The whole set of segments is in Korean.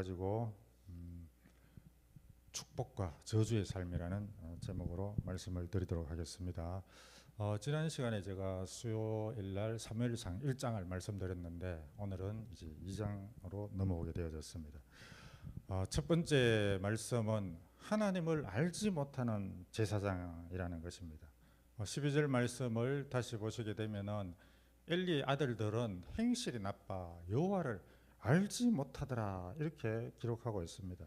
가지고 축복과 저주의 삶이라는 제목으로 말씀을 드리도록 하겠습니다. 지난 시간에 제가 수요일날 사무엘상 1장을 말씀드렸는데 오늘은 이제 2장으로 넘어오게 되어졌습니다. 첫 번째 말씀은 하나님을 알지 못하는 제사장이라는 것입니다. 12절 말씀을 다시 보시게 되면은 엘리의 아들들은 행실이 나빠 여호와를 알지 못하더라 이렇게 기록하고 있습니다.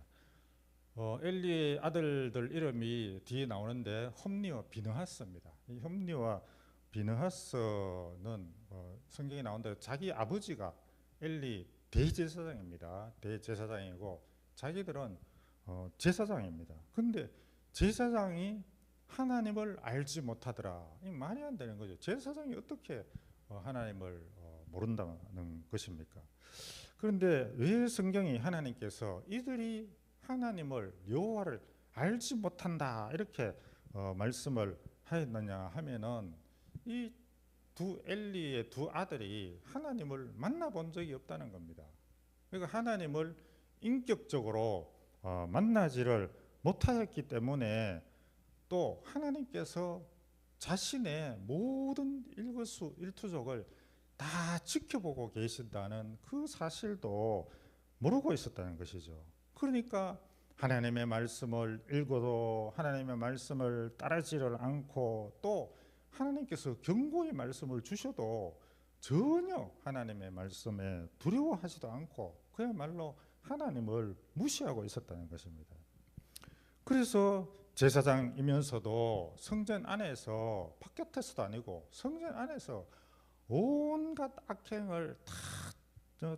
엘리의 아들들 이름이 뒤에 나오는데 홈니와 비느하스입니다. 이 홈니와 비느하스는 성경에 나온다. 자기 아버지가 엘리 대제사장입니다. 대제사장이고 자기들은 제사장입니다. 근데 제사장이 하나님을 알지 못하더라. 이 말이 안 되는 거죠. 제사장이 어떻게 하나님을 모른다는 것입니까? 그런데 왜 성경이 하나님께서 이들이 하나님을 여호와를 알지 못한다 이렇게 말씀을 하였느냐 하면은 이 두 엘리의 두 아들이 하나님을 만나본 적이 없다는 겁니다. 그러니까 하나님을 인격적으로 만나지를 못하였기 때문에 또 하나님께서 자신의 모든 일거수일투족을 다 지켜보고 계신다는 그 사실도 모르고 있었다는 것이죠. 그러니까 하나님의 말씀을 읽어도 하나님의 말씀을 따르지를 않고 또 하나님께서 경고의 말씀을 주셔도 전혀 하나님의 말씀에 두려워하지도 않고 그야말로 하나님을 무시하고 있었다는 것입니다. 그래서 제사장이면서도 성전 안에서 바깥에서도 아니고 성전 안에서 온갖 악행을 다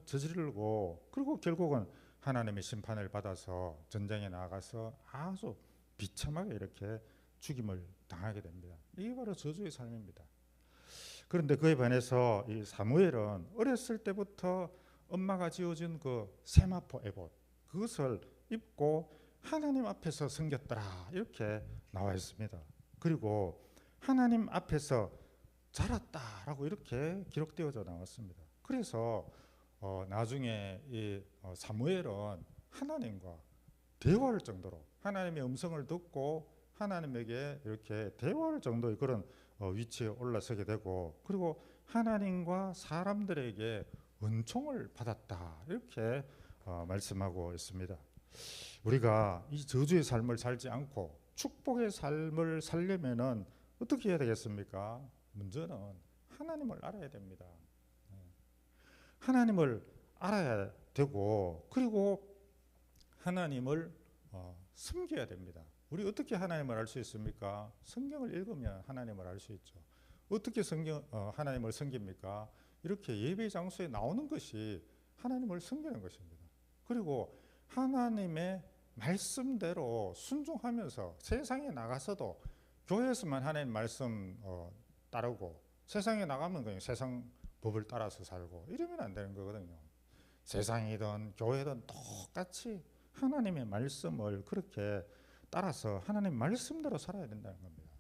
저지르고 그리고 결국은 하나님의 심판을 받아서 전쟁에 나가서 아주 비참하게 이렇게 죽임을 당하게 됩니다. 이게 바로 저주의 삶입니다. 그런데 그에 반해서 이 사무엘은 어렸을 때부터 엄마가 지어준 그 세마포 에봇 그것을 입고 하나님 앞에서 섬겼더라 이렇게 나와 있습니다. 그리고 하나님 앞에서 자랐다라고 이렇게 기록되어져 나왔습니다. 그래서 나중에 이 사무엘은 하나님과 대화할 정도로 하나님의 음성을 듣고 하나님에게 이렇게 대화할 정도의 그런 위치에 올라서게 되고 그리고 하나님과 사람들에게 은총을 받았다 이렇게 말씀하고 있습니다. 우리가 이 저주의 삶을 살지 않고 축복의 삶을 살려면은 어떻게 해야 되겠습니까? 먼저는 하나님을 알아야 됩니다. 하나님을 알아야 되고 그리고 하나님을 섬겨야 됩니다. 우리 어떻게 하나님을 알 수 있습니까? 성경을 읽으면 하나님을 알 수 있죠. 어떻게 하나님을 섬깁니까? 이렇게 예배 장소에 나오는 것이 하나님을 섬기는 것입니다. 그리고 하나님의 말씀대로 순종하면서 세상에 나가서도 교회에서만 하나님 말씀 따르고 세상에 나가면 그냥 세상 법을 따라서 살고 이러면 안 되는 거거든요. 세상이든 교회든 똑같이 하나님의 말씀을 그렇게 따라서 하나님 말씀대로 살아야 된다는 겁니다.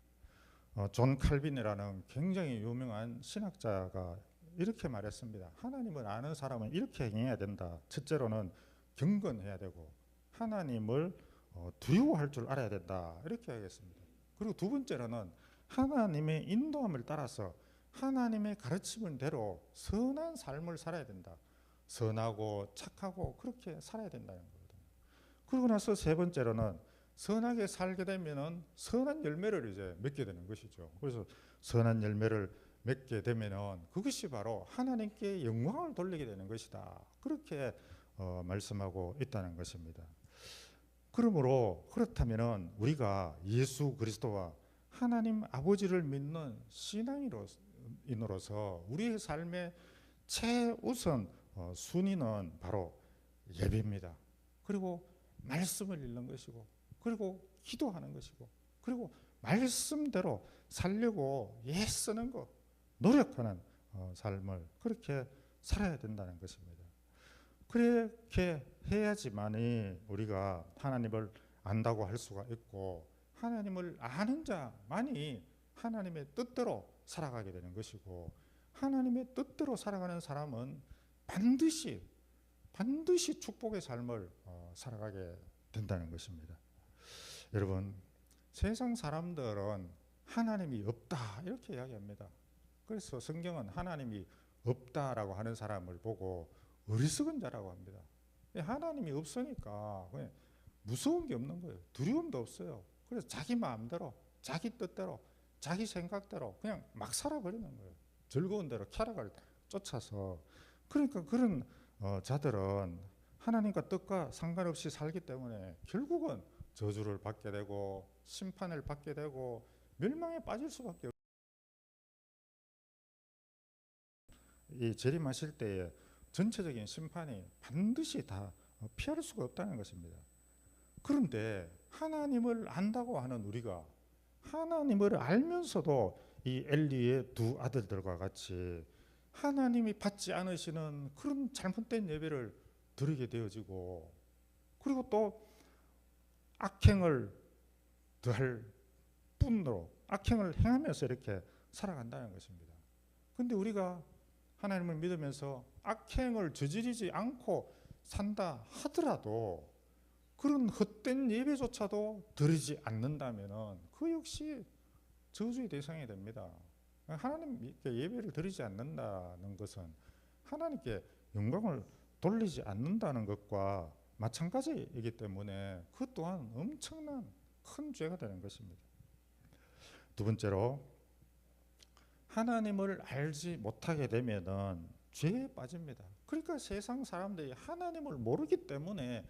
존 칼빈이라는 굉장히 유명한 신학자가 이렇게 말했습니다. 하나님을 아는 사람은 이렇게 행해야 된다. 첫째로는 경건해야 되고 하나님을 두려워할 줄 알아야 된다. 이렇게 하겠습니다. 그리고 두 번째로는 하나님의 인도함을 따라서 하나님의 가르침을 대로 선한 삶을 살아야 된다. 선하고 착하고 그렇게 살아야 된다는 거거든요. 그러고 나서 세 번째로는 선하게 살게 되면은 선한 열매를 이제 맺게 되는 것이죠. 그래서 선한 열매를 맺게 되면은 그것이 바로 하나님께 영광을 돌리게 되는 것이다. 그렇게 말씀하고 있다는 것입니다. 그러므로 그렇다면은 우리가 예수 그리스도와 하나님 아버지를 믿는 신앙인으로서 우리의 삶의 최우선 순위는 바로 예배입니다. 그리고 말씀을 읽는 것이고 그리고 기도하는 것이고 그리고 말씀대로 살려고 애쓰는 것 노력하는 삶을 그렇게 살아야 된다는 것입니다. 그렇게 해야지만이 우리가 하나님을 안다고 할 수가 있고 하나님을 아는 자만이 하나님의 뜻대로 살아가게 되는 것이고 하나님의 뜻대로 살아가는 사람은 반드시 반드시 축복의 삶을 살아가게 된다는 것입니다. 여러분, 세상 사람들은 하나님이 없다 이렇게 이야기합니다. 그래서 성경은 하나님이 없다라고 하는 사람을 보고 어리석은 자라고 합니다. 하나님이 없으니까 무서운 게 없는 거예요. 두려움도 없어요. 그래서 자기 마음대로, 자기 뜻대로, 자기 생각대로 그냥 막 살아버리는 거예요. 즐거운 대로 쾌락을 쫓아서. 그러니까 그런 자들은 하나님과 뜻과 상관없이 살기 때문에 결국은 저주를 받게 되고 심판을 받게 되고 멸망에 빠질 수밖에 없어요. 이 재림하실 때에 전체적인 심판이 반드시 다 피할 수가 없다는 것입니다. 그런데 하나님을 안다고 하는 우리가 하나님을 알면서도 이 엘리의 두 아들들과 같이 하나님이 받지 않으시는 그런 잘못된 예배를 드리게 되어지고, 그리고 또 악행을 더할 뿐으로 악행을 행하면서 이렇게 살아간다는 것입니다. 그런데 우리가 하나님을 믿으면서 악행을 저지르지 않고 산다 하더라도 그런 헛된 예배조차도 드리지 않는다면 그 역시 저주의 대상이 됩니다. 하나님께 예배를 드리지 않는다는 것은 하나님께 영광을 돌리지 않는다는 것과 마찬가지이기 때문에 그 또한 엄청난 큰 죄가 되는 것입니다. 두 번째로, 하나님을 알지 못하게 되면은 죄에 빠집니다. 그러니까 세상 사람들이 하나님을 모르기 때문에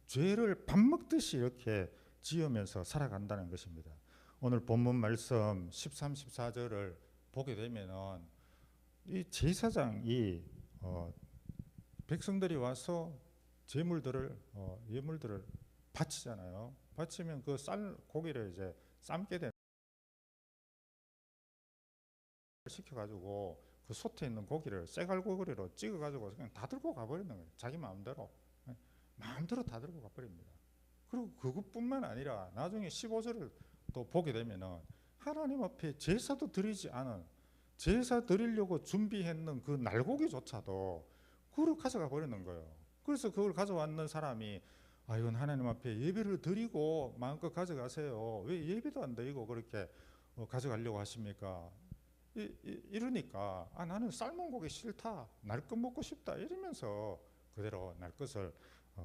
죄를 밥 먹듯이 이렇게 지으면서 살아간다는 것입니다. 오늘 본문 말씀 13, 14절을 보게 되면은 이 제사장이 백성들이 와서 예물들을 바치잖아요. 바치면 그 고기를 이제 삶게 되는 시켜가지고 그 솥에 있는 고기를 쇠갈고기로 찍어가지고 그냥 다 들고 가버리는 거예요. 자기 마음대로 다 들고 가버립니다. 그리고 그것뿐만 아니라 나중에 15절을 또 보게 되면은 하나님 앞에 제사도 드리지 않은, 제사 드리려고 준비했는 그 날고기조차도 그걸 가져가 버리는 거예요. 그래서 그걸 가져왔는 사람이 이건 하나님 앞에 예배를 드리고 마음껏 가져가세요. 왜 예배도 안 드리고 그렇게 가져가려고 하십니까? 이러니까 나는 삶은 고기 싫다, 날 것 먹고 싶다 이러면서 그대로 날 것을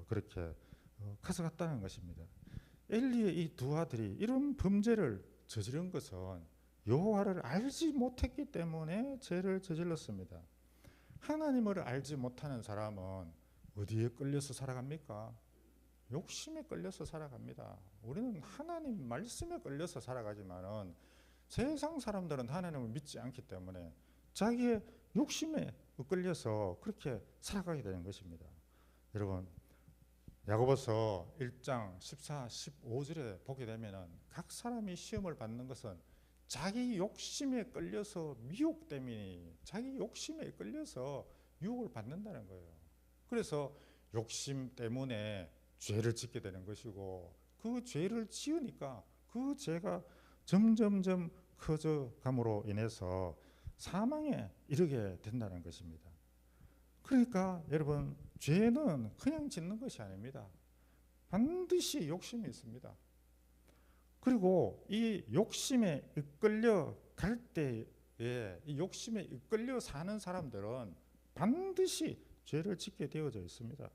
그렇게 가져갔다는 것입니다. 엘리의 이 두 아들이 이런 범죄를 저지른 것은 여호와를 알지 못했기 때문에 죄를 저질렀습니다. 하나님을 알지 못하는 사람은 어디에 끌려서 살아갑니까? 욕심에 끌려서 살아갑니다. 우리는 하나님 말씀에 끌려서 살아가지만은 세상 사람들은 하나님을 믿지 않기 때문에 자기의 욕심에 끌려서 그렇게 살아가게 되는 것입니다. 여러분, 야고보서 1장 14, 15절에 보게 되면은 각 사람이 시험을 받는 것은 자기 욕심에 끌려서 미혹 때문에, 자기 욕심에 끌려서 유혹을 받는다는 거예요. 그래서 욕심 때문에 죄를 짓게 되는 것이고, 그 죄를 지으니까 그 죄가 점점점 커져감으로 인해서 사망에 이르게 된다는 것입니다. 그러니까 여러분, 죄는 그냥 짓는 것이 아닙니다. 반드시 욕심이 있습니다. 그리고 이 욕심에 이끌려 갈 때에, 이 욕심에 이끌려 사는 사람들은 반드시 죄를 짓게 되어져 있습니다.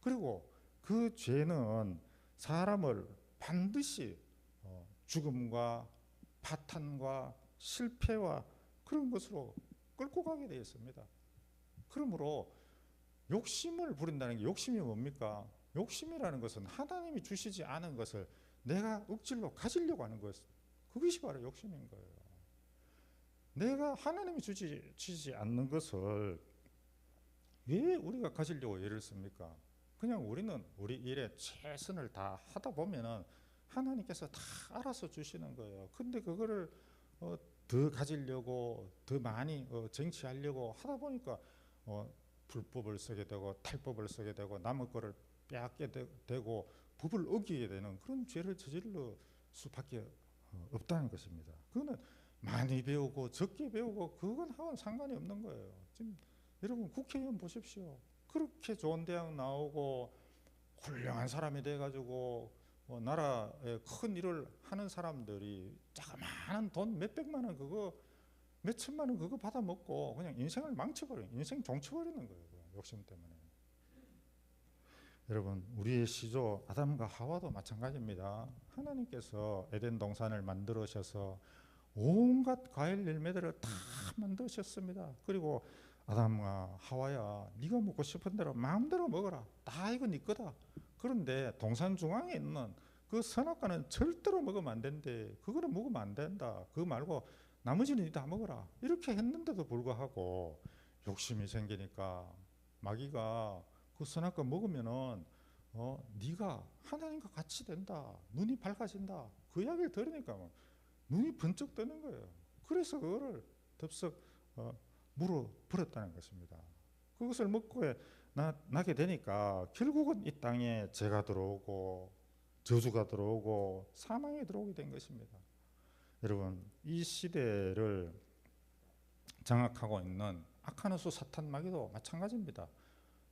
그리고 그 죄는 사람을 반드시 죽음과 파탄과 실패와 그런 것으로 끌고 가게 되어 있습니다. 그러므로 욕심을 부린다는 게, 욕심이 뭡니까? 욕심이라는 것은 하나님이 주시지 않은 것을 내가 억지로 가지려고 하는 것, 그것이 바로 욕심인 거예요. 내가 하나님이 주지 않는 것을 왜 우리가 가지려고 애를 씁니까? 그냥 우리는 우리 일에 최선을 다 하다 보면은 하나님께서 다 알아서 주시는 거예요. 근데 그거를 더 가지려고, 더 많이 쟁취하려고 하다 보니까 불법을 쓰게 되고 탈법을 쓰게 되고 남의 거를 빼앗게 되고 법을 어기게 되는 그런 죄를 저질 수밖에 없다는 것입니다. 그거는 많이 배우고 적게 배우고 그건 하고는 상관이 없는 거예요. 지금 여러분 국회의원 보십시오. 그렇게 좋은 대학 나오고 훌륭한 사람이 돼가지고 나라에 큰 일을 하는 사람들이 자그마한 돈 몇백만 원 그거 몇천만 원 그거 받아 먹고 그냥 인생을 망쳐버려, 인생 종쳐버리는 거예요. 욕심 때문에. 여러분, 우리의 시조 아담과 하와도 마찬가지입니다. 하나님께서 에덴 동산을 만들으셔서 온갖 과일 열매들을 다 만드셨습니다. 그리고 아담과 하와야, 네가 먹고 싶은 대로 마음대로 먹어라. 다 이거 네 거다. 그런데 동산 중앙에 있는 그 선악과는 절대로 먹으면 안 된대. 그거는 먹으면 안 된다. 그거 말고 나머지는 다 먹어라. 이렇게 했는데도 불구하고 욕심이 생기니까 마귀가 그 선악과 먹으면은 네가 하나님과 같이 된다. 눈이 밝아진다. 그 이야기를 들으니까 눈이 번쩍 뜨는 거예요. 그래서 그거를 덥석 물어 버렸다는 것입니다. 그것을 먹고 나게 되니까 결국은 이 땅에 죄가 들어오고 저주가 들어오고 사망이 들어오게 된 것입니다. 여러분, 이 시대를 장악하고 있는 악한 수 사탄 마귀도 마찬가지입니다.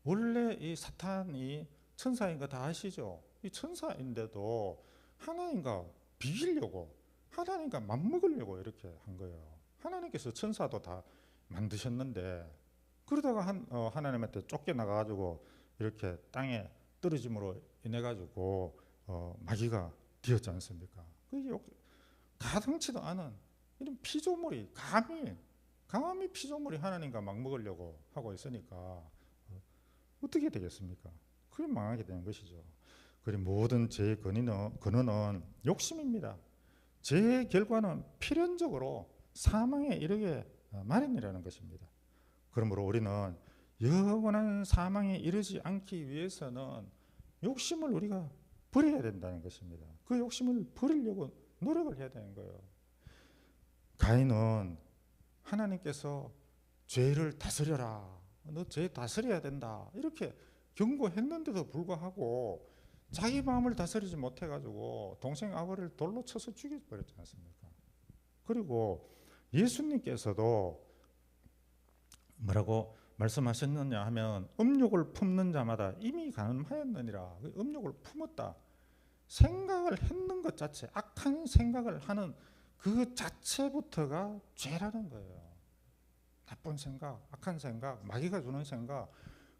원래 이 사탄이 천사인 거 다 아시죠? 이 천사인데도 하나님과 비기려고, 하나님과 맞먹으려고 이렇게 한 거예요. 하나님께서 천사도 다 만드셨는데 그러다가 하나님한테 쫓겨나가지고 이렇게 땅에 떨어짐으로 인해 가지고 마귀가 되었지 않습니까? 가당치도 않은 이런 피조물이 감히 피조물이 하나님과 맞먹으려고 하고 있으니까 어떻게 되겠습니까? 그게 망하게 되는 것이죠. 그리고 모든 죄의 근원은 욕심입니다. 죄의 결과는 필연적으로 사망에 이르게 마련이라는 것입니다. 그러므로 우리는 영원한 사망에 이르지 않기 위해서는 욕심을 우리가 버려야 된다는 것입니다. 그 욕심을 버리려고 노력을 해야 되는 거예요. 가인은 하나님께서 죄를 다스려라, 너 죄 다스려야 된다 이렇게 경고했는데도 불구하고 자기 마음을 다스리지 못해가지고 동생 아벨을 돌로 쳐서 죽여버렸지 않습니까? 그리고 예수님께서도 뭐라고 말씀하셨느냐 하면 음욕을 품는 자마다 이미 가늠하였느니라. 음욕을 품었다. 생각을 했는 것 자체, 악한 생각을 하는 그 자체부터가 죄라는 거예요. 나쁜 생각, 악한 생각, 마귀가 주는 생각,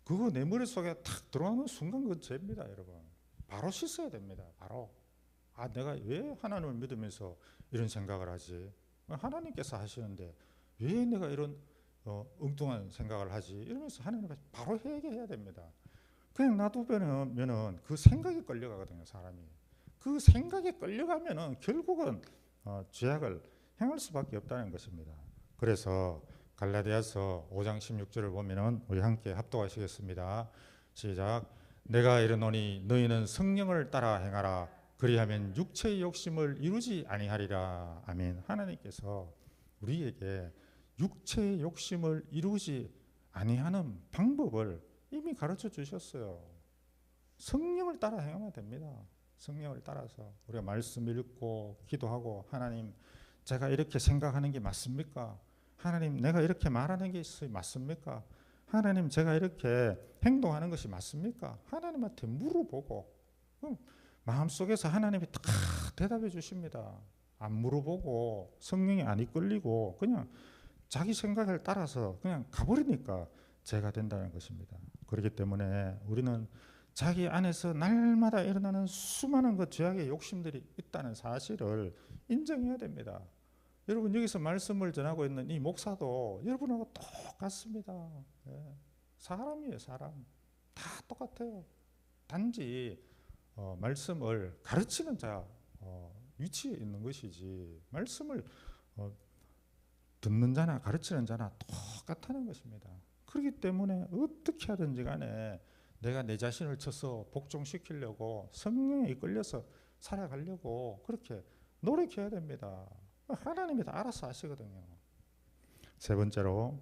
그거 내 머릿속에 탁 들어오는 순간 그건 죄입니다, 여러분. 바로 씻어야 됩니다. 바로. 내가 왜 하나님을 믿으면서 이런 생각을 하지? 하나님께서 하시는데 왜 내가 이런 엉뚱한 생각을 하지? 이러면서 하나님께 바로 회개해야 됩니다. 그냥 놔두면은 그 생각이 끌려가거든요, 사람이. 그 생각에 끌려가면은 결국은 죄악을 행할 수밖에 없다는 것입니다. 그래서 갈라디아서 5장 16절을 보면은 우리 함께 합독하시겠습니다. 시작. 내가 이르노니 너희는 성령을 따라 행하라. 그리하면 육체의 욕심을 이루지 아니하리라. 아멘. 하나님께서 우리에게 육체의 욕심을 이루지 아니하는 방법을 이미 가르쳐 주셨어요. 성령을 따라 행하면 됩니다. 성령을 따라서 우리가 말씀 읽고 기도하고, 하나님 제가 이렇게 생각하는 게 맞습니까? 하나님 내가 이렇게 말하는 게 맞습니까? 하나님 제가 이렇게 행동하는 것이 맞습니까? 하나님한테 물어보고 마음속에서 하나님이 다 대답해 주십니다. 안 물어보고 성령이 안 이끌리고 그냥 자기 생각을 따라서 그냥 가버리니까 죄가 된다는 것입니다. 그렇기 때문에 우리는 자기 안에서 날마다 일어나는 수많은 그 죄악의 욕심들이 있다는 사실을 인정해야 됩니다. 여러분, 여기서 말씀을 전하고 있는 이 목사도 여러분하고 똑같습니다. 사람이에요, 사람. 다 똑같아요. 단지 말씀을 가르치는 자 위치에 있는 것이지 말씀을 듣는 자나 가르치는 자나 똑같다는 것입니다. 그렇기 때문에 어떻게 하든지 간에 내가 내 자신을 쳐서 복종시키려고 성령에 이끌려서 살아가려고 그렇게 노력해야 됩니다. 하나님이 다 알아서 하시거든요. 세 번째로,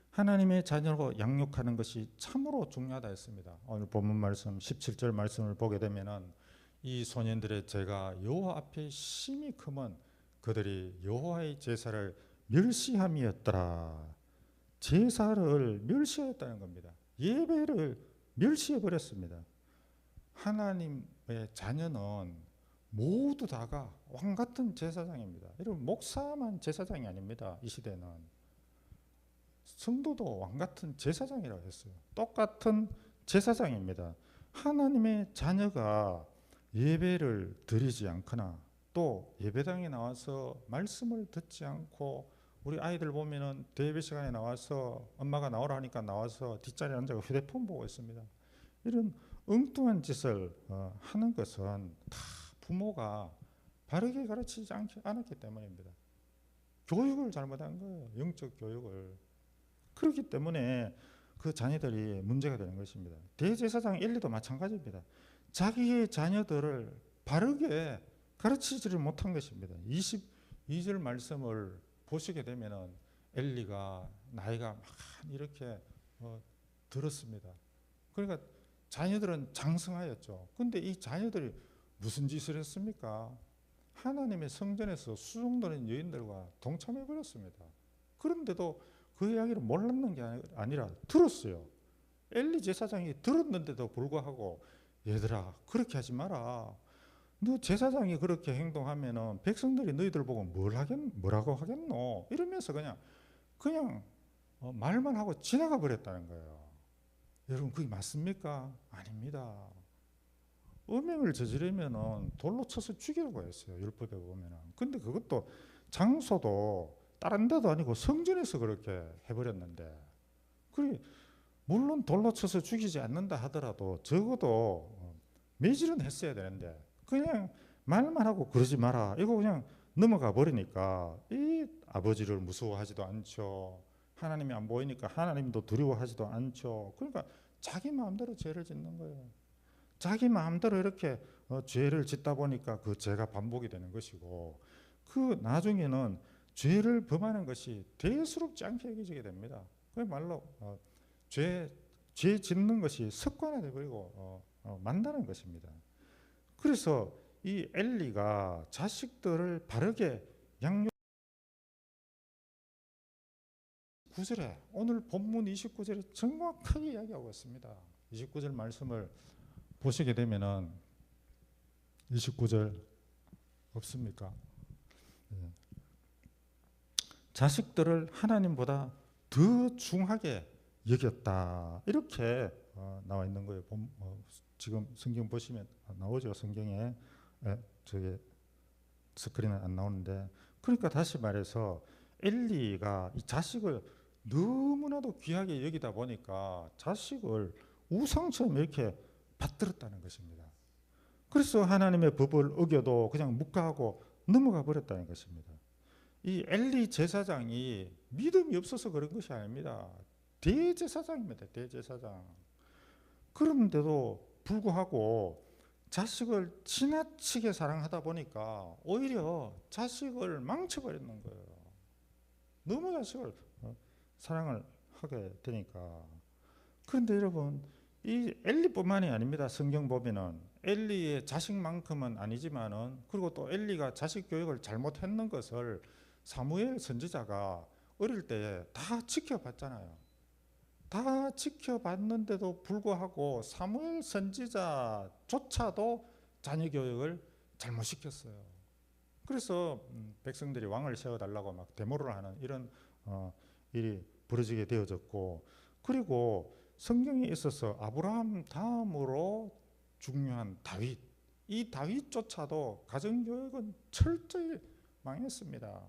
하나님의 자녀로 양육하는 것이 참으로 중요하다 했습니다. 오늘 본문 말씀 17절 말씀을 보게 되면은 이 소년들의 죄가 여호와 앞에 심히 크면 그들이 여호와의 제사를 멸시함이었더라. 제사를 멸시했다는 겁니다. 예배를 멸시해 버렸습니다. 하나님의 자녀는 모두 다가 왕 같은 제사장입니다. 여러분, 목사만 제사장이 아닙니다. 이 시대는 성도도 왕 같은 제사장이라고 했어요. 똑같은 제사장입니다. 하나님의 자녀가 예배를 드리지 않거나 또 예배당에 나와서 말씀을 듣지 않고, 우리 아이들 보면은 대예배 시간에 나와서 엄마가 나오라 하니까 나와서 뒷자리에 앉아서 휴대폰 보고 있습니다. 이런 엉뚱한 짓을 하는 것은 다 부모가 바르게 가르치지 않았기 때문입니다. 교육을 잘못한 거예요. 영적 교육을. 그렇기 때문에 그 자녀들이 문제가 되는 것입니다. 대제사장 엘리도 마찬가지입니다. 자기의 자녀들을 바르게 가르치지를 못한 것입니다. 22절 말씀을 보시게 되면은 엘리가 나이가 막 이렇게 들었습니다. 그러니까 자녀들은 장성하였죠. 근데 이 자녀들이 무슨 짓을 했습니까? 하나님의 성전에서 수종드는 여인들과 동참해 버렸습니다. 그런데도 그 이야기를 몰랐는 게 아니라 들었어요. 엘리 제사장이 들었는데도 불구하고, 얘들아 그렇게 하지 마라. 너 제사장이 그렇게 행동하면은 백성들이 너희들 보고 뭐라고 하겠노? 이러면서 그냥 말만 하고 지나가 버렸다는 거예요. 여러분, 그게 맞습니까? 아닙니다. 음행을 저지르면은 돌로 쳐서 죽이라고 했어요. 율법에 보면은. 근데 그것도 장소도 다른 데도 아니고 성전에서 그렇게 해버렸는데, 그게 물론 돌로 쳐서 죽이지 않는다 하더라도 적어도 매질은 했어야 되는데, 그냥 말만 하고 그러지 마라 이거 그냥 넘어가 버리니까 이 아버지를 무서워하지도 않죠. 하나님이 안 보이니까 하나님도 두려워하지도 않죠. 그러니까 자기 마음대로 죄를 짓는 거예요. 자기 마음대로 이렇게 죄를 짓다 보니까 그 죄가 반복이 되는 것이고, 그 나중에는 죄를 범하는 것이 대수롭지 않게 여겨지게 됩니다. 그야말로 죄 짓는 것이 습관화돼 버리고 만다는 것입니다. 그래서 이 엘리가 자식들을 바르게 양육, 9절에 오늘 본문 29절에 정확하게 이야기하고 있습니다. 29절 말씀을 보시게 되면은 29절 없습니까? 자식들을 하나님보다 더 중하게 여겼다, 이렇게 나와 있는 거예요. 지금 성경 보시면 나오죠. 성경에 저기 스크린에 안 나오는데, 그러니까 다시 말해서 엘리가 이 자식을 너무나도 귀하게 여기다 보니까 자식을 우상처럼 이렇게 받들었다는 것입니다. 그래서 하나님의 법을 어겨도 그냥 묵과하고 넘어가 버렸다는 것입니다. 이 엘리 제사장이 믿음이 없어서 그런 것이 아닙니다. 대제사장입니다. 대제사장. 그런데도 불구하고 자식을 지나치게 사랑하다 보니까 오히려 자식을 망쳐버리는 거예요. 너무 자식을 사랑을 하게 되니까. 그런데 여러분, 이 엘리뿐만이 아닙니다. 성경 보면은 엘리의 자식만큼은 아니지만은, 그리고 또 엘리가 자식 교육을 잘못했는 것을 사무엘 선지자가 어릴 때에 다 지켜봤잖아요. 다 지켜봤는데도 불구하고 사무엘 선지자조차도 자녀 교육을 잘못시켰어요. 그래서 백성들이 왕을 세워달라고 막 데모를 하는 이런 일이 벌어지게 되어졌고, 그리고 성경에 있어서 아브라함 다음으로 중요한 다윗, 이 다윗조차도 가정교육은 철저히 망했습니다.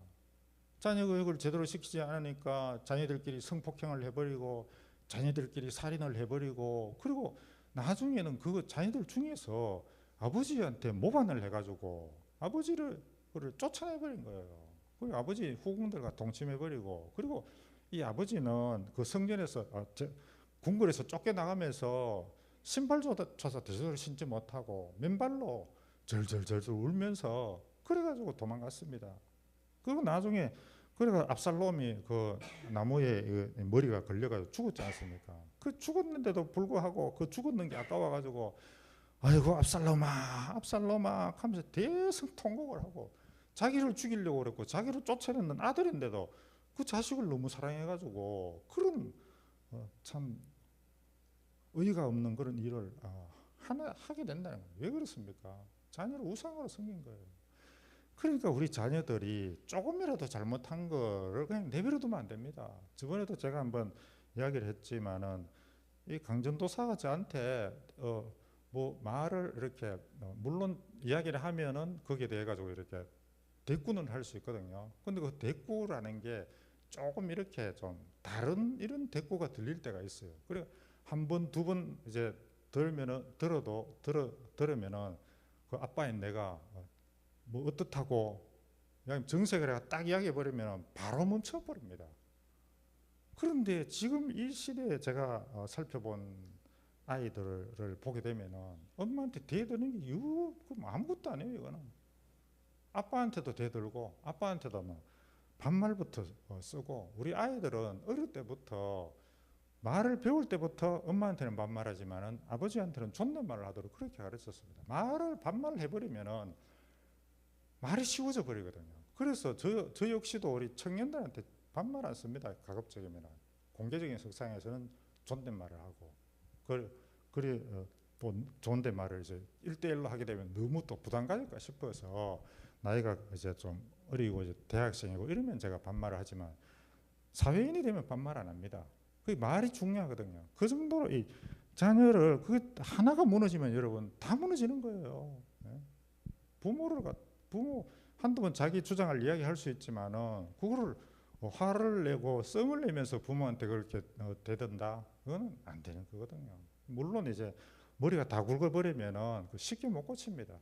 자녀 교육을 제대로 시키지 않으니까 자녀들끼리 성폭행을 해버리고 자녀들끼리 살인을 해버리고, 그리고 나중에는 그 자녀들 중에서 아버지한테 모반을 해가지고 아버지를 쫓아내버린 거예요. 그리고 아버지 후궁들과 동침해버리고, 그리고 이 아버지는 그 성전에서 궁궐에서 쫓겨나가면서 신발조차 제대로 신지 못하고 맨발로 절절절절 울면서 그래가지고 도망갔습니다. 그리고 나중에 그래가 압살롬이 그 나무에 머리가 걸려가지고 죽었지 않습니까? 그 죽었는데도 불구하고 그 죽었는 게 아까워가지고 아이고 압살롬아 압살롬아 하면서 대성 통곡을 하고 자기를 죽이려고 그랬고 자기를 쫓아냈는 아들인데도 그 자식을 너무 사랑해가지고 그런 참 의의가 없는 그런 일을 하나 하게 된다는 거예요. 왜 그렇습니까? 자녀를 우상으로 섬긴 거예요. 그러니까 우리 자녀들이 조금이라도 잘못한 거를 그냥 내버려두면 안 됩니다. 저번에도 제가 한번 이야기를 했지만은 이 강전도사가 저한테 뭐 말을 이렇게 물론 이야기를 하면은 거기에 대해 가지고 이렇게 대꾸는 할 수 있거든요. 근데 그 대꾸라는 게 조금 이렇게 좀 다른 이런 대꾸가 들릴 때가 있어요. 그래 한 번, 두 번 이제 들으면은 그 아빠인 내가 뭐 어떻다고 정색을 딱 이야기해 버리면 바로 멈춰 버립니다. 그런데 지금 이 시대에 제가 살펴본 아이들을 보게 되면은 엄마한테 대드는 게 아무것도 아니에요. 이거는 아빠한테도 대들고 아빠한테도 뭐 반말부터 쓰고, 우리 아이들은 어릴 때부터 말을 배울 때부터 엄마한테는 반말하지만은 아버지한테는 존댓말을 하도록 그렇게 가르쳤습니다. 반말을 해버리면은 말이 쉬워져 버리거든요. 그래서 저 역시도 우리 청년들한테 반말 안 씁니다. 가급적이면 공개적인 석상에서는 존댓말을 하고, 그래 또 존댓말을 이제 1대1로 하게 되면 너무 또 부담 가질까 싶어서 나이가 이제 좀 어리고 이제 대학생이고 이러면 제가 반말을 하지만 사회인이 되면 반말 안 합니다. 그 말이 중요하거든요. 그 정도로 이 자녀를 그 하나가 무너지면 여러분 다 무너지는 거예요. 부모 한두 번 자기 주장을 이야기할 수 있지만은 그거를 화를 내고 썽을 내면서 부모한테 그렇게 대든다, 그거는 안 되는 거거든요. 물론 이제 머리가 다 굵어버리면은 쉽게 못 고칩니다.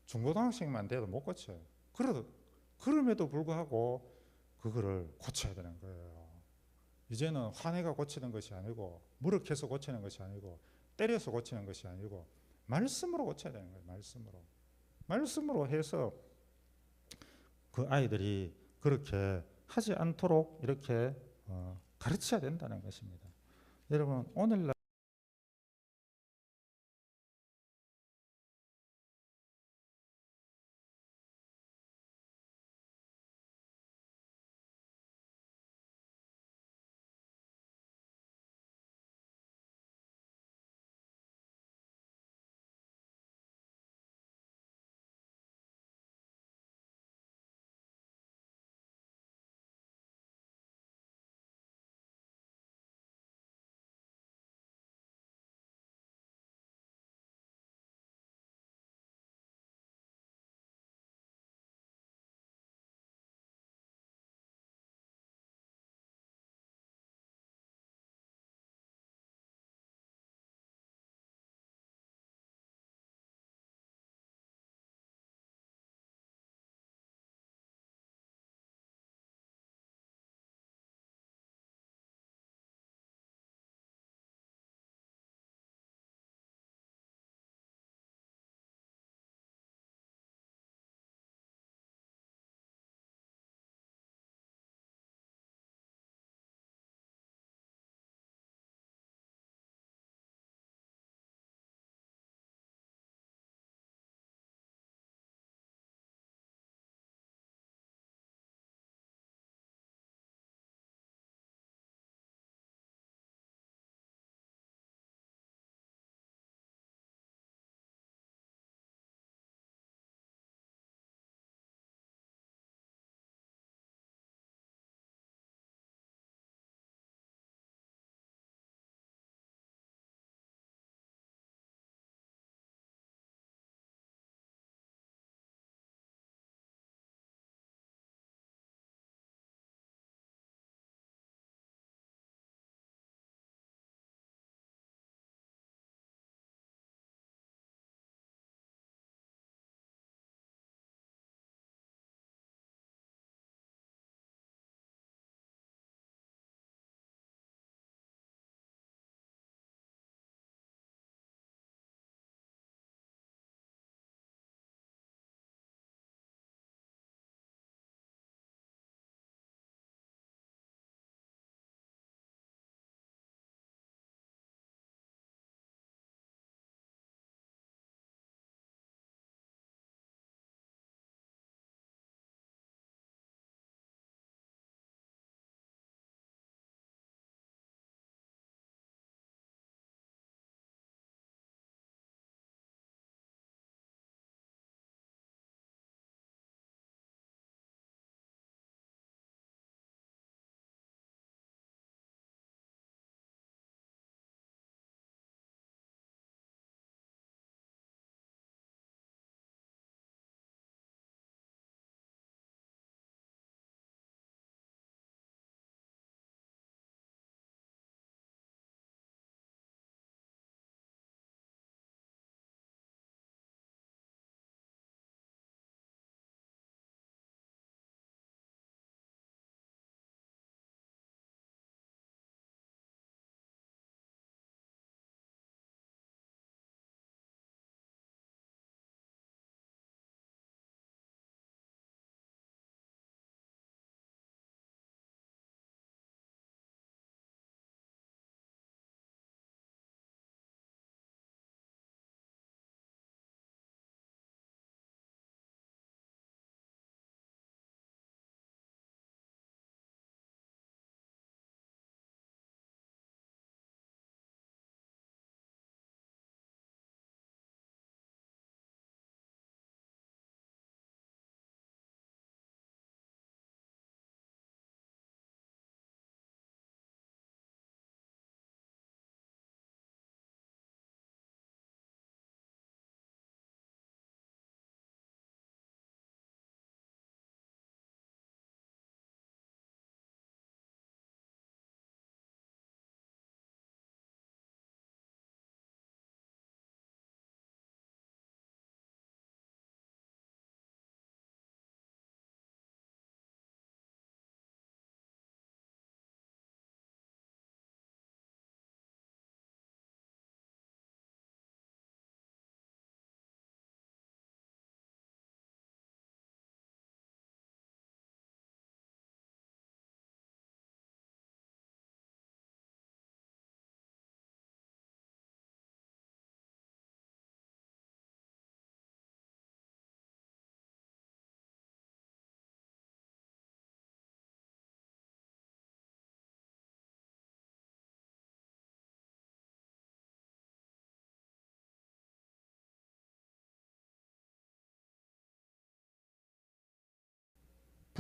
중고등학생만 돼도 못 고쳐요. 그럼에도 불구하고 그거를 고쳐야 되는 거예요. 이제는 화내가 고치는 것이 아니고, 무력해서 고치는 것이 아니고, 때려서 고치는 것이 아니고 말씀으로 고쳐야 되는 거예요. 말씀으로 해서 그 아이들이 그렇게 하지 않도록 이렇게 가르쳐야 된다는 것입니다. 여러분 오늘날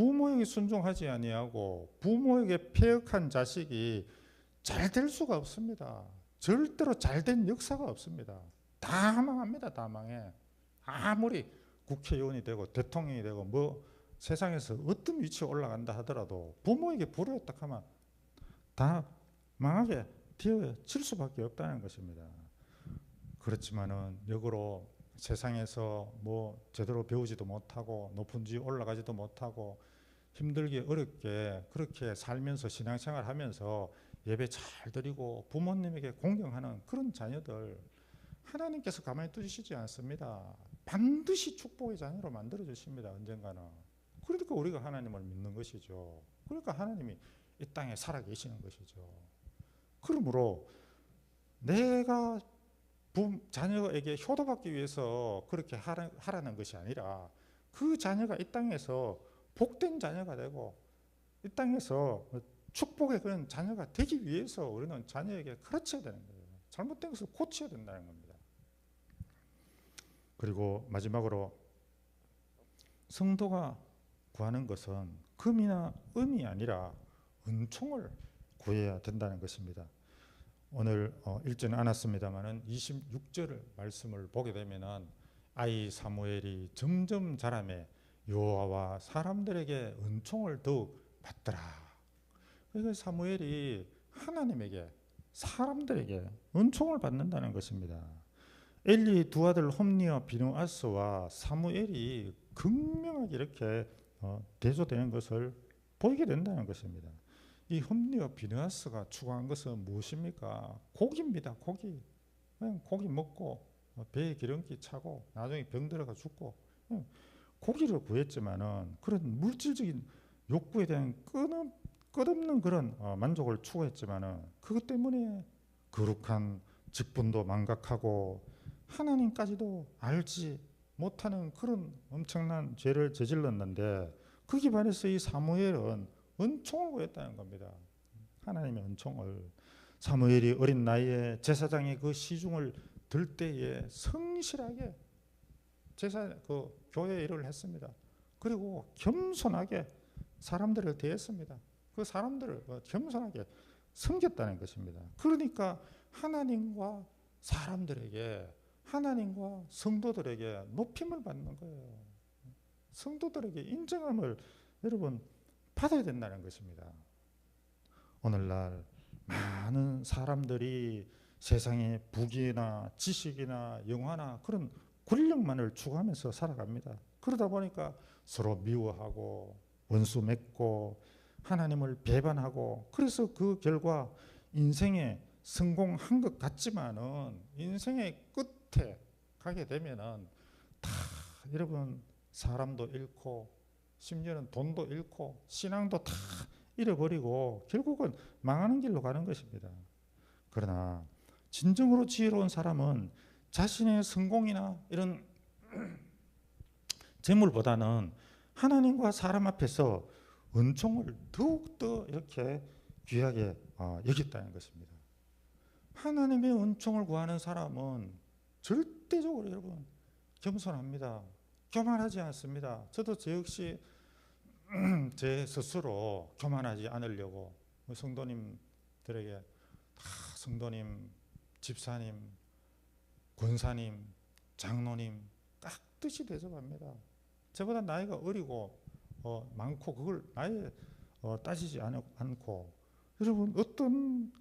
부모에게 순종하지 아니하고 부모에게 패역한 자식이 잘 될 수가 없습니다. 절대로 잘된 역사가 없습니다. 다 망합니다. 다 망해. 아무리 국회의원이 되고 대통령이 되고 뭐 세상에서 어떤 위치에 올라간다 하더라도 부모에게 불효했다 하면 다 망하게 되어질 수밖에 없다는 것입니다. 그렇지만은 역으로 세상에서 뭐 제대로 배우지도 못하고 높은 지위에 올라가지도 못하고 힘들게 어렵게 그렇게 살면서 신앙생활 하면서 예배 잘 드리고 부모님에게 공경하는 그런 자녀들 하나님께서 가만히 두시지 않습니다. 반드시 축복의 자녀로 만들어 주십니다. 언젠가는. 그러니까 우리가 하나님을 믿는 것이죠. 그러니까 하나님이 이 땅에 살아 계시는 것이죠. 그러므로 내가 자녀에게 효도받기 위해서 그렇게 하라는 것이 아니라 그 자녀가 이 땅에서 복된 자녀가 되고 이 땅에서 축복의 그런 자녀가 되기 위해서 우리는 자녀에게 가르쳐야 되는 거예요. 잘못된 것을 고쳐야 된다는 겁니다. 그리고 마지막으로 성도가 구하는 것은 금이나 은이 아니라 은총을 구해야 된다는 것입니다. 오늘 읽지는 않았습니다만은 26절 말씀을 보게 되면은 아이 사무엘이 점점 자라매 여호와와 사람들에게 은총을 더욱 받더라. 그러니까 사무엘이 하나님에게 사람들에게 은총을 받는다는 것입니다. 엘리의 두 아들 홈니와 비누아스와 사무엘이 극명하게 이렇게 대조되는 것을 보이게 된다는 것입니다. 이 홈니와 비누아스가 추구한 것은 무엇입니까? 고기입니다. 고기. 그냥 고기 먹고 배에 기름기 차고 나중에 병 들어가 죽고 고기를 구했지만은 그런 물질적인 욕구에 대한 끝없는 그런 만족을 추구했지만은 그것 때문에 거룩한 직분도 망각하고 하나님까지도 알지 못하는 그런 엄청난 죄를 저질렀는데 거기에 반해서 이 사무엘은 은총을 구했다는 겁니다. 하나님의 은총을. 사무엘이 어린 나이에 제사장이 그 시중을 들 때에 성실하게 교회 일을 했습니다. 그리고 겸손하게 사람들을 대했습니다. 그 사람들을 겸손하게 섬겼다는 것입니다. 그러니까 하나님과 사람들에게 하나님과 성도들에게 높임을 받는 거예요. 성도들에게 인정함을 여러분 받아야 된다는 것입니다. 오늘날 많은 사람들이 세상의 부귀나 지식이나 영화나 그런 권력만을 추구하면서 살아갑니다. 그러다 보니까 서로 미워하고 원수 맺고 하나님을 배반하고 그래서 그 결과 인생에 성공한 것 같지만은 인생의 끝에 가게 되면은 다 여러분 사람도 잃고 심지어는 돈도 잃고 신앙도 다 잃어버리고 결국은 망하는 길로 가는 것입니다. 그러나 진정으로 지혜로운 사람은 자신의 성공이나 이런 재물보다는 하나님과 사람 앞에서 은총을 더욱더 이렇게 귀하게 여겼다는 것입니다. 하나님의 은총을 구하는 사람은 절대적으로 여러분 겸손합니다. 교만하지 않습니다. 저도 저 역시 제 스스로 교만하지 않으려고 성도님들에게 다 성도님, 집사님, 권사님, 장로님 깍듯이 대접합니다. 저보다 나이가 어리고 많고 그걸 나이에 따지지 않고 여러분 어떤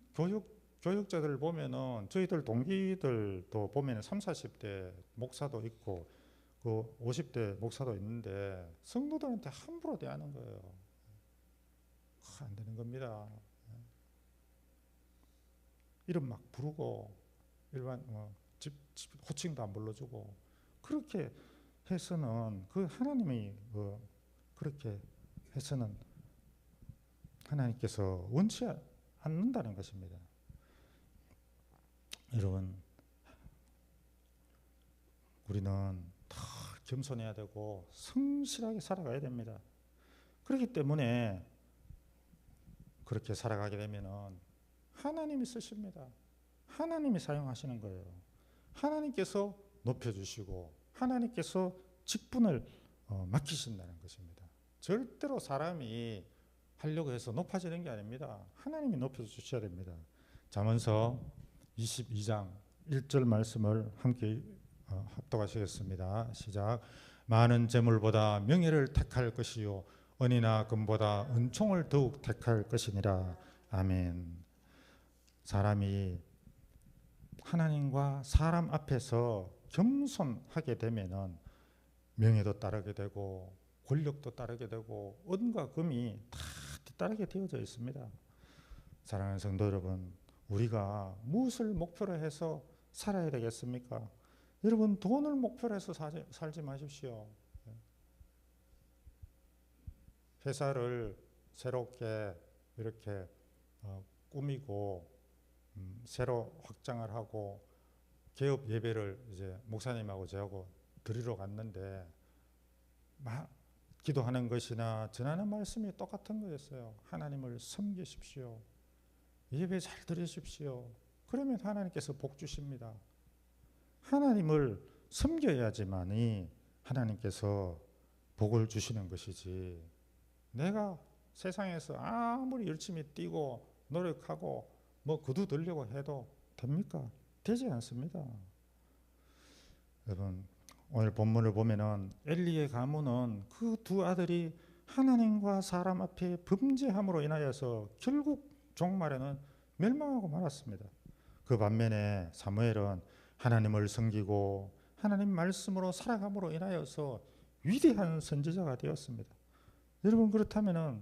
교육자들 보면은 저희들 동기들도 보면은 30, 40대 목사도 있고 그 50대 목사도 있는데 성도들한테 함부로 대하는 거예요. 안 되는 겁니다. 이름 막 부르고 일반 집 호칭도 안 불러주고 그렇게 해서는 그 하나님이 그렇게 해서는 하나님께서 원치 않는다는 것입니다. 여러분 우리는 다 겸손해야 되고 성실하게 살아가야 됩니다. 그렇기 때문에 그렇게 살아가게 되면은 하나님이 쓰십니다. 하나님이 사용하시는 거예요. 하나님께서 높여주시고 하나님께서 직분을 맡기신다는 것입니다. 절대로 사람이 하려고 해서 높아지는 게 아닙니다. 하나님이 높여주셔야 됩니다. 잠언서 22장 1절 말씀을 함께 합독하시겠습니다. 시작. 많은 재물보다 명예를 택할 것이요 은이나 금보다 은총을 더욱 택할 것이니라. 아멘. 사람이 하나님과 사람 앞에서 겸손하게 되면은 명예도 따르게 되고 권력도 따르게 되고 은과 금이 다 뒤따르게 되어져 있습니다. 사랑하는 성도 여러분, 우리가 무엇을 목표로 해서 살아야 되겠습니까? 여러분, 돈을 목표로 해서 살지 마십시오. 회사를 새롭게 이렇게 꾸미고 새로 확장을 하고 개업 예배를 이제 목사님하고 저하고 드리러 갔는데 기도하는 것이나 전하는 말씀이 똑같은 거였어요. 하나님을 섬기십시오. 예배 잘 드리십시오. 그러면 하나님께서 복 주십니다. 하나님을 섬겨야지만이 하나님께서 복을 주시는 것이지, 내가 세상에서 아무리 열심히 뛰고 노력하고 뭐 구두 들려고 해도 됩니까? 되지 않습니다. 여러분, 오늘 본문을 보면은 엘리의 가문은 그 두 아들이 하나님과 사람 앞에 범죄함으로 인하여서 결국 종말에는 멸망하고 말았습니다. 그 반면에 사무엘은 하나님을 섬기고 하나님 말씀으로 살아감으로 인하여서 위대한 선지자가 되었습니다. 여러분, 그렇다면은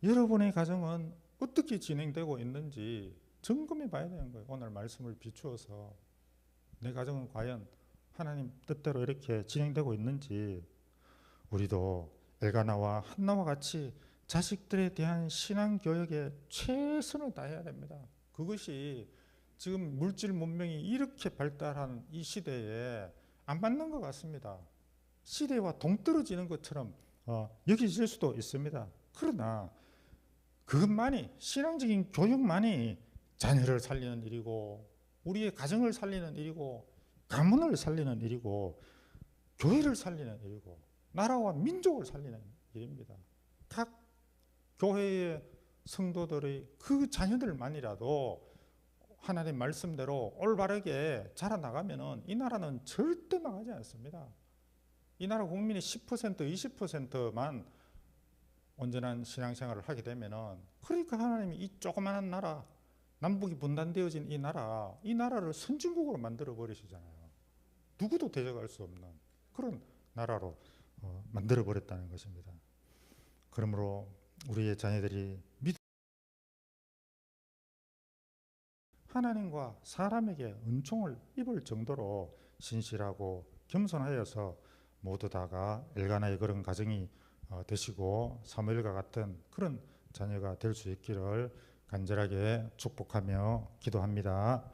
여러분의 가정은 어떻게 진행되고 있는지 점검해 봐야 되는 거예요. 오늘 말씀을 비추어서 내 가정은 과연 하나님 뜻대로 이렇게 진행되고 있는지. 우리도 엘가나와 한나와 같이 자식들에 대한 신앙교육에 최선을 다해야 됩니다. 그것이 지금 물질 문명이 이렇게 발달한 이 시대에 안 맞는 것 같습니다. 시대와 동떨어지는 것처럼 여겨질 수도 있습니다. 그러나 그것만이, 신앙적인 교육만이 자녀를 살리는 일이고 우리의 가정을 살리는 일이고 가문을 살리는 일이고 교회를 살리는 일이고 나라와 민족을 살리는 일입니다. 각 교회의 성도들의 그 자녀들만이라도 하나님 말씀대로 올바르게 자라나가면은 이 나라는 절대 망하지 않습니다. 이 나라 국민이 10%, 20%만 온전한 신앙생활을 하게 되면은, 그러니까 하나님이 이 조그마한 나라, 남북이 분단되어진 이 나라를 선진국으로 만들어 버리시잖아요. 누구도 대적할 수 없는 그런 나라로 만들어 버렸다는 것입니다. 그러므로 우리의 자녀들이 하나님과 사람에게 은총을 입을 정도로 신실하고 겸손하여서 모두 다가 엘가나의 그런 가정이 되시고 사무엘과 같은 그런 자녀가 될 수 있기를 간절하게 축복하며 기도합니다.